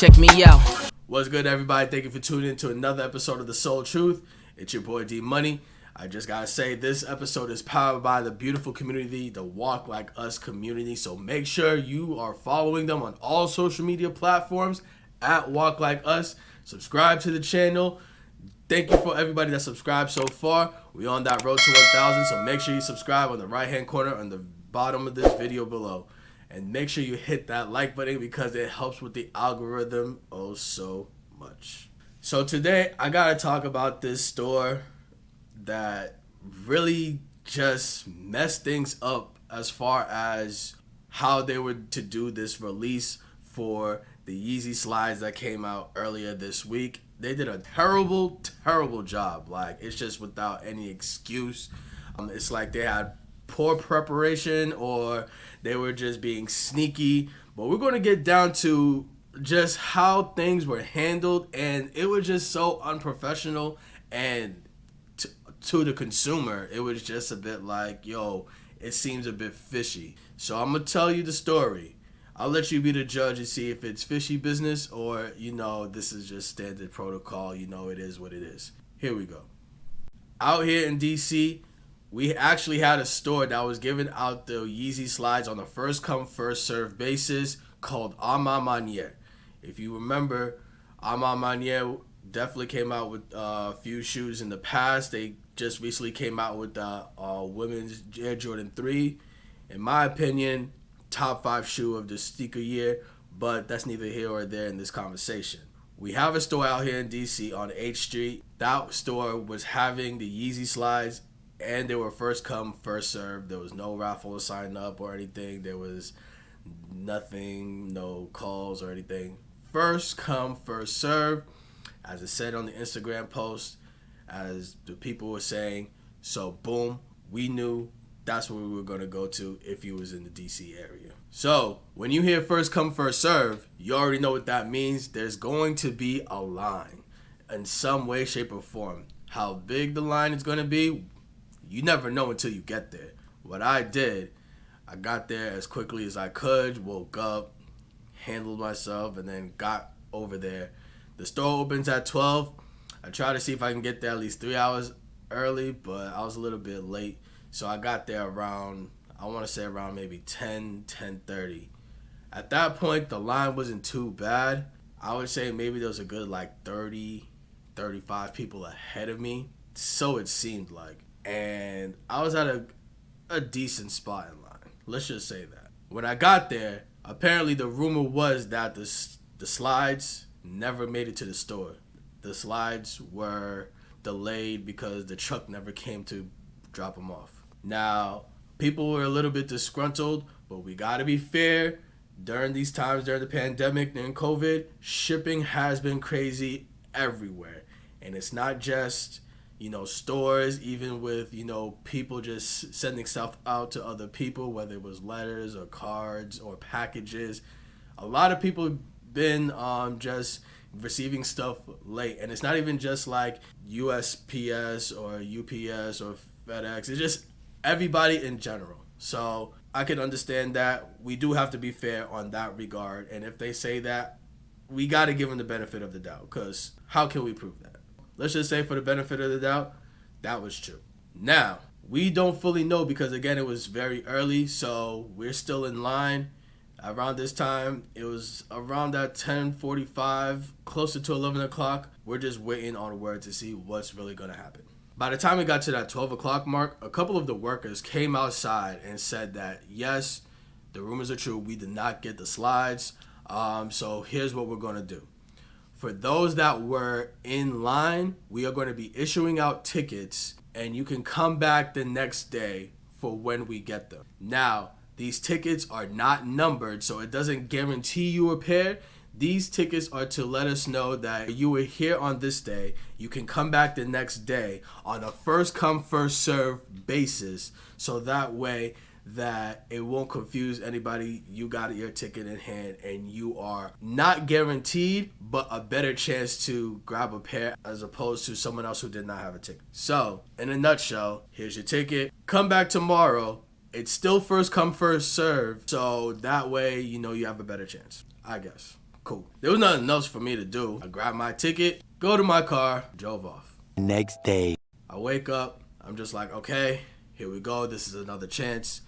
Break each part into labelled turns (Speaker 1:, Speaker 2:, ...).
Speaker 1: check me out.
Speaker 2: What's good, everybody? Thank you for tuning in to another episode of The Soul Truth. It's your boy D Money. I just gotta say, this episode is powered by the beautiful community, the Walk Like Us community. So make sure you are following them on all social media platforms at Walk Like Us. Subscribe to the channel. Thank you for everybody that subscribed so far. We're on that road to 1,000, so make sure you subscribe on the right-hand corner on the bottom of this video below. And make sure you hit that like button because it helps with the algorithm oh so much. So today, I gotta talk about this store that really just messed things up as far as how they were to do this release for the Yeezy slides that came out earlier this week. They did a terrible job. Like, it's just without any excuse. It's like they had poor preparation or they were just being sneaky. But we're going to get down to just how things were handled, and it was just so unprofessional, and to the consumer, it was just a bit like, yo, it seems a bit fishy. So I'm going to tell you the story. I'll let you be the judge and see if it's fishy business or, this is just standard protocol. It is what it is. Here we go. Out here in D.C., we actually had a store that was giving out the Yeezy slides on a first come, first serve basis called A Ma Maniére. If you remember, A Ma Maniére definitely came out with a few shoes in the past. They just recently came out with the women's Air Jordan 3. In my opinion, top 5 shoe of the sneaker year, but that's neither here or there in this conversation. We have a store out here in DC on H Street. That store was having the Yeezy slides, and they were first come, first serve. There was no raffle to sign up or anything. There was nothing, no calls or anything. First come, first serve, as it said on the Instagram post, as the people were saying. So boom, we knew that's where we were going to go to if you was in the DC area. So when you hear first come, first serve, you already know what that means. There's going to be a line in some way, shape, or form. How big the line is going to be, you never know until you get there. What I did, I got there as quickly as I could, woke up, handled myself, and then got over there. The store opens at 12. I tried to see if I can get there at least 3 hours early, but I was a little bit late. So I got there around, I want to say around maybe 10:30. At that point, the line wasn't too bad. I would say maybe there was a good 30, 35 people ahead of me. So it seemed like. And I was at a decent spot in line. Let's just say that. When I got there, apparently the rumor was that the slides never made it to the store. The slides were delayed because the truck never came to drop them off. Now, people were a little bit disgruntled, but we got to be fair. During these times, during the pandemic, during COVID, shipping has been crazy everywhere. And it's not just, stores, even with, people just sending stuff out to other people, whether it was letters or cards or packages. A lot of people been just receiving stuff late. And it's not even just like USPS or UPS or FedEx. It's just everybody in general. So I can understand that. We do have to be fair on that regard. And if they say that, we got to give them the benefit of the doubt, because how can we prove that? Let's just say for the benefit of the doubt, that was true. Now, we don't fully know because, again, it was very early. So we're still in line. Around this time, it was around that 10:45, closer to 11 o'clock. We're just waiting on word to see what's really going to happen. By the time we got to that 12 o'clock mark, a couple of the workers came outside and said that, yes, the rumors are true. We did not get the slides. So here's what we're going to do. For those that were in line, we are going to be issuing out tickets, and you can come back the next day for when we get them. Now, these tickets are not numbered, so it doesn't guarantee you a pair. These tickets are to let us know that you were here on this day. You can come back the next day on a first come, first serve basis. So that way that it won't confuse anybody. You got your ticket in hand and you are not guaranteed, but a better chance to grab a pair as opposed to someone else who did not have a ticket. So in a nutshell, here's your ticket. Come back tomorrow. It's still first come, first serve. So that way, you have a better chance, I guess. Cool. There was nothing else for me to do. I grabbed my ticket, go to my car, drove off.
Speaker 1: Next day.
Speaker 2: I wake up, I'm just like, okay, here we go. This is another chance.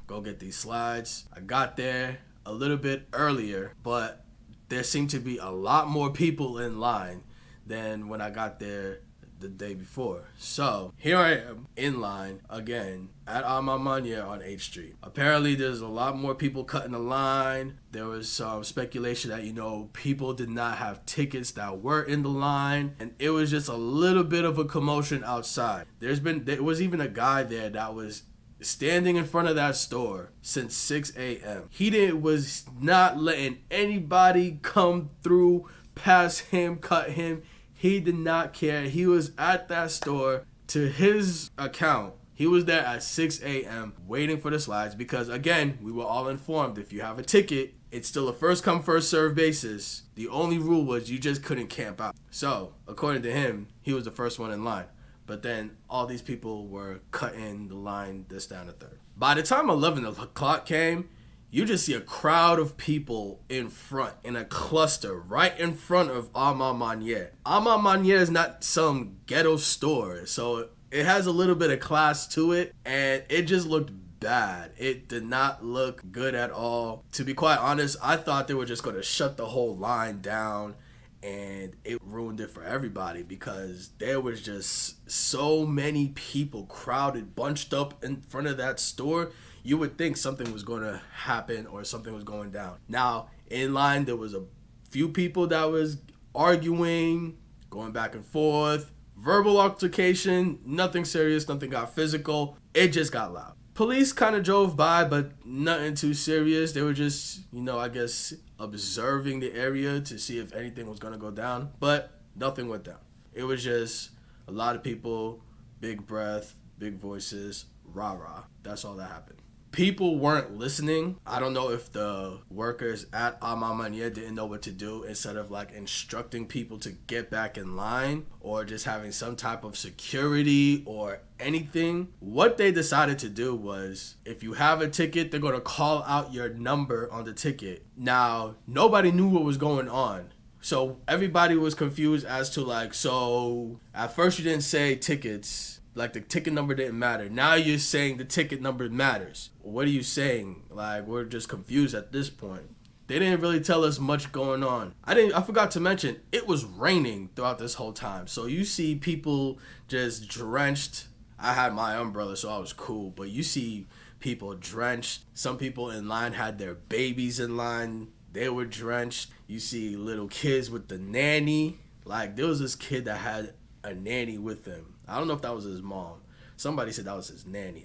Speaker 2: Go get these slides. I got there a little bit earlier, but there seemed to be a lot more people in line than when I got there the day before. So here I am in line again at A Ma Maniére on 8th Street. Apparently there's a lot more people cutting the line. There was some speculation that, people did not have tickets that were in the line, and it was just a little bit of a commotion outside. There was even a guy there that was standing in front of that store since 6 a.m. He was not letting anybody come through, pass him, cut him. He did not care. He was at that store. To his account, he was there at 6 a.m. waiting for the slides because, again, we were all informed if you have a ticket, it's still a first come, first serve basis. The only rule was you just couldn't camp out. So, according to him, he was the first one in line. But then all these people were cutting the line this, down, the third. By the time 11 o'clock came, you just see a crowd of people in front, in a cluster, right in front of A Ma Maniére. A Ma Maniére is not some ghetto store, so it has a little bit of class to it, and it just looked bad. It did not look good at all. To be quite honest, I thought they were just going to shut the whole line down, and it ruined it for everybody because there was just so many people crowded, bunched up in front of that store. You would think something was going to happen or something was going down. Now, in line, there was a few people that was arguing, going back and forth, verbal altercation, nothing serious, nothing got physical. It just got loud. Police kind of drove by, but nothing too serious. They were just, I guess, observing the area to see if anything was going to go down, but nothing went down. It was just a lot of people, big breath, big voices, rah-rah. That's all that happened. People weren't listening. I don't know if the workers at A Ma Maniére didn't know what to do instead of instructing people to get back in line or just having some type of security or anything. What they decided to do was if you have a ticket, they're going to call out your number on the ticket. Now, nobody knew what was going on. So everybody was confused as to so at first you didn't say tickets. The ticket number didn't matter. Now you're saying the ticket number matters. What are you saying? We're just confused at this point. They didn't really tell us much going on. I forgot to mention, it was raining throughout this whole time. So you see people just drenched. I had my umbrella, so I was cool. But you see people drenched. Some people in line had their babies in line. They were drenched. You see little kids with the nanny. There was this kid that had a nanny with him. I don't know if that was his mom. Somebody said that was his nanny.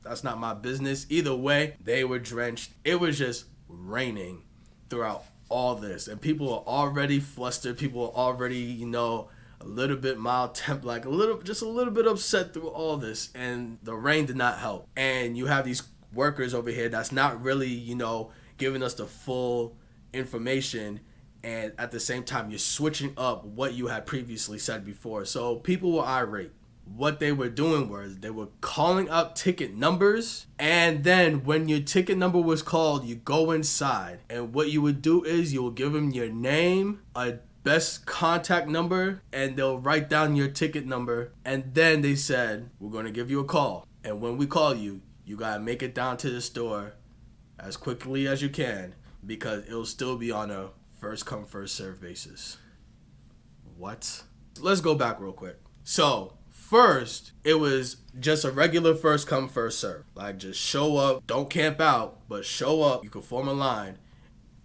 Speaker 2: That's not my business. Either way, they were drenched. It was just raining throughout all this. And people were already flustered. People were already, a little bit mild temp, just a little bit upset through all this. And the rain did not help. And you have these workers over here that's not really, giving us the full information. And at the same time, you're switching up what you had previously said before. So people were irate. What they were doing was they were calling out ticket numbers. And then when your ticket number was called, you go inside. And what you would do is you will give them your name, a best contact number, and they'll write down your ticket number. And then they said, we're going to give you a call. And when we call you, you got to make it down to the store as quickly as you can because it'll still be on a first come, first serve basis. What? Let's go back real quick. So, first, it was just a regular first come, first serve. Just show up, don't camp out, but show up. You can form a line.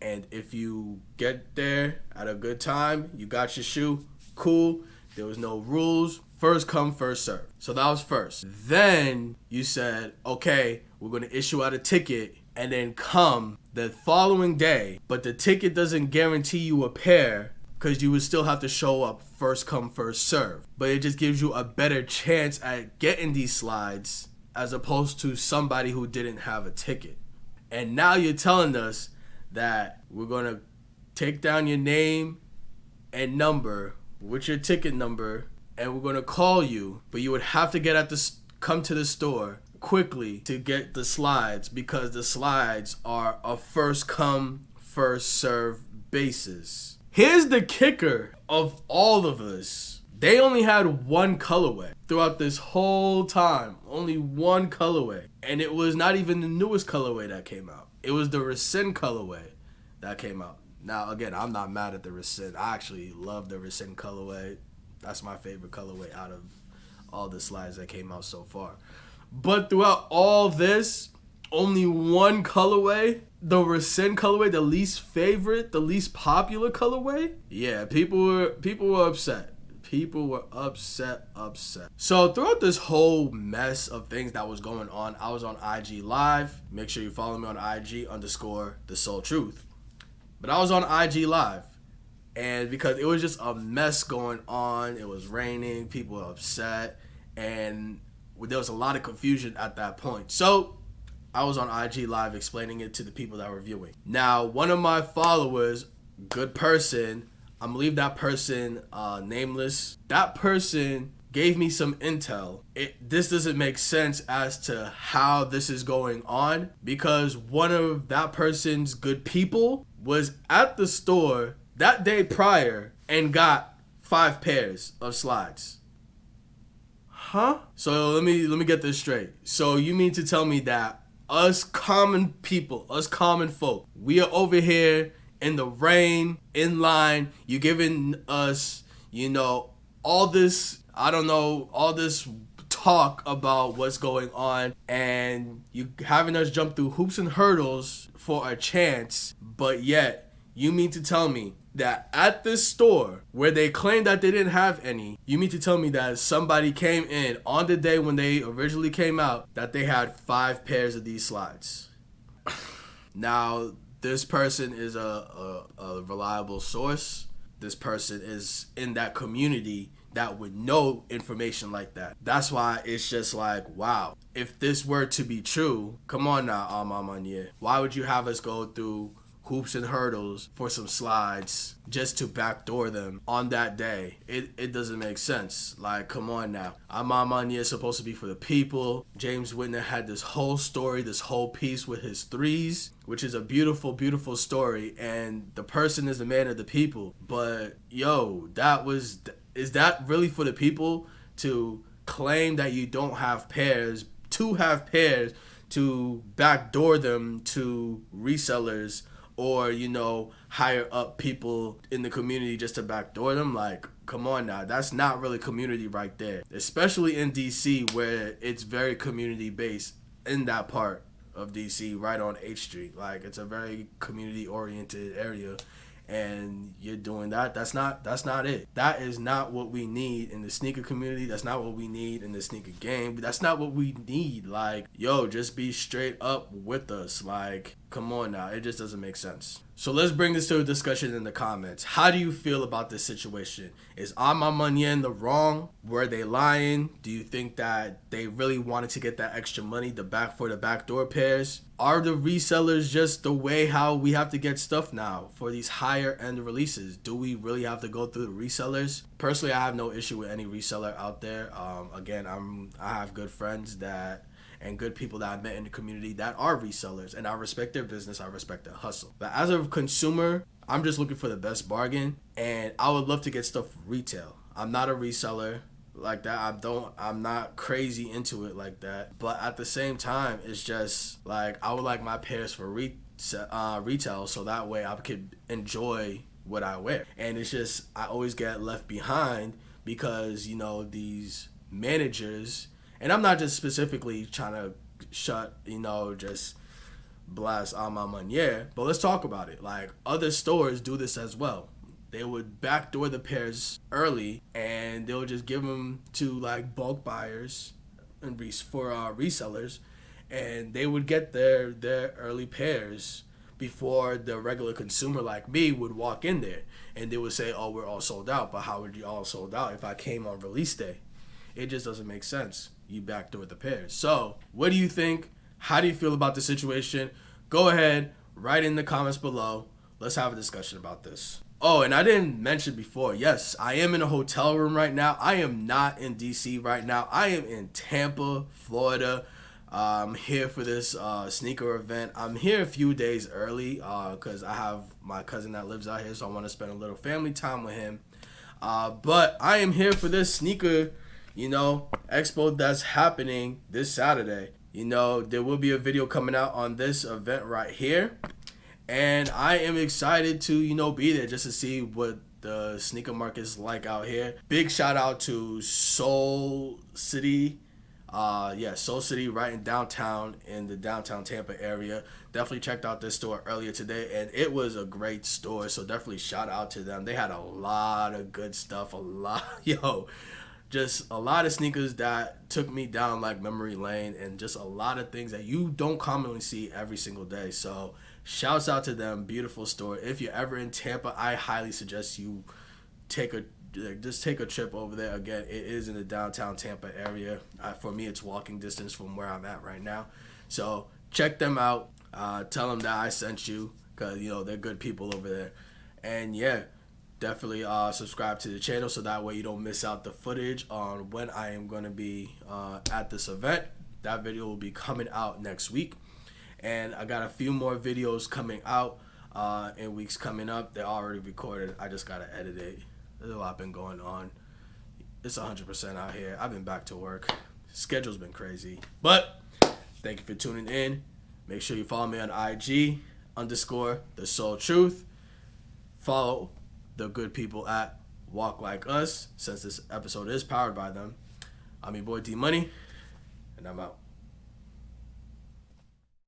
Speaker 2: And if you get there at a good time, you got your shoe, cool. There was no rules. First come, first serve. So that was first. Then you said, okay, we're going to issue out a ticket and then come the following day, but the ticket doesn't guarantee you a pair because you would still have to show up first come, first serve. But it just gives you a better chance at getting these slides as opposed to somebody who didn't have a ticket. And now you're telling us that we're going to take down your name and number with your ticket number and we're going to call you, but you would have to come to the store quickly to get the slides because the slides are a first come, first serve basis. Here's the kicker of all of us. They only had one colorway throughout this whole time. Only one colorway. And it was not even the newest colorway that came out. It was the Rescind colorway that came out. Now, again, I'm not mad at the Rescind. I actually love the Rescind colorway. That's my favorite colorway out of all the slides that came out so far. But throughout all this, only one colorway, the Rescind colorway, the least favorite, the least popular colorway. Yeah, people were upset. People were upset. So throughout this whole mess of things that was going on, I was on IG Live. Make sure you follow me on IG_The Soul Truth. But I was on IG Live. And because it was just a mess going on, it was raining, people were upset, and there was a lot of confusion at that point. So I was on IG Live explaining it to the people that were viewing. Now, one of my followers, good person, I'm gonna leave that person nameless. That person gave me some intel. This doesn't make sense as to how this is going on, because one of that person's good people was at the store that day prior and got 5 pairs of slides. Huh? So let me get this straight. So you mean to tell me that us common people, us common folk, we are over here in the rain, in line, you giving us, all this, all this talk about what's going on, and you having us jump through hoops and hurdles for a chance, but yet you mean to tell me that at this store where they claimed that they didn't have any, you mean to tell me that somebody came in on the day when they originally came out that they had 5 pairs of these slides? Now, this person is a reliable source. This person is in that community that would know information like that. That's why it's just like, wow. If this were to be true, come on now, A Ma Maniére. Why would you have us go through hoops and hurdles for some slides just to backdoor them on that day? It doesn't make sense. Like, come on now. A Ma Maniére is supposed to be for the people. James Whitner had this whole story, this whole piece with his threes, which is a beautiful, beautiful story. And the person is the man of the people. But, is that really for the people to claim that you don't have pairs, to have pairs, to backdoor them to resellers, or, hire up people in the community just to backdoor them? Like, come on now. That's not really community right there. Especially in DC, where it's very community-based in that part of DC, right on H Street. Like, it's a very community-oriented area. And you're doing that. That's not it. That is not what we need in the sneaker community. That's not what we need in the sneaker game. That's not what we need. Like, just be straight up with us. Like, come on now. It just doesn't make sense. So let's bring this to a discussion in the comments. How do you feel about this situation? Is A Ma Maniére in the wrong? Were they lying? Do you think that they really wanted to get that extra money for the backdoor pairs? Are the resellers just the way how we have to get stuff now for these higher end releases? Do we really have to go through the resellers? Personally, I have no issue with any reseller out there. Again, I have good friends and good people that I met in the community that are resellers, and I respect their business, I respect their hustle. But as a consumer, I'm just looking for the best bargain, and I would love to get stuff retail. I'm not a reseller like that. I'm not crazy into it like that. But at the same time, it's just like I would like my pairs for retail, so that way I could enjoy what I wear. And it's just I always get left behind because these managers. And I'm not just specifically trying to just blast A Ma Maniére, but let's talk about it. Like, other stores do this as well. They would backdoor the pairs early, and they'll just give them to, like, bulk buyers and for resellers, and they would get their early pairs before the regular consumer like me would walk in there. And they would say, oh, we're all sold out. But how would you all sold out if I came on release day? It just doesn't make sense. You backdoor the pairs. So, what do you think? How do you feel about the situation? Go ahead, write in the comments below. Let's have a discussion about this. Oh, and I didn't mention before, yes, I am in a hotel room right now. I am not in DC right now. I am in Tampa, Florida. I'm here for this sneaker event. I'm here a few days early because I have my cousin that lives out here, so I want to spend a little family time with him. But I am here for this sneaker, expo that's happening this Saturday. There will be a video coming out on this event right here. And I am excited to, be there just to see what the sneaker market is like out here. Big shout out to Soul City. Soul City right in the downtown Tampa area. Definitely checked out this store earlier today, and it was a great store, so definitely shout out to them. They had a lot of good stuff, just a lot of sneakers that took me down like memory lane, and just a lot of things that you don't commonly see every single day. So shouts out to them. Beautiful store. If you're ever in Tampa, I highly suggest you take a trip over there. Again, it is in the downtown Tampa area. For me, it's walking distance from where I'm at right now. So check them out. Tell them that I sent you, because they're good people over there. And yeah, definitely subscribe to the channel so that way you don't miss out the footage on when I am going to be at this event. That video will be coming out next week. And I got a few more videos coming out in weeks coming up. They're already recorded. I just got to edit it. There's a lot been going on. It's 100% out here. I've been back to work. Schedule's been crazy. But thank you for tuning in. Make sure you follow me on IG _The Soul Truth. Follow the good people at WalkLikeUs, since this episode is powered by them. I'm your boy D Money, and I'm out.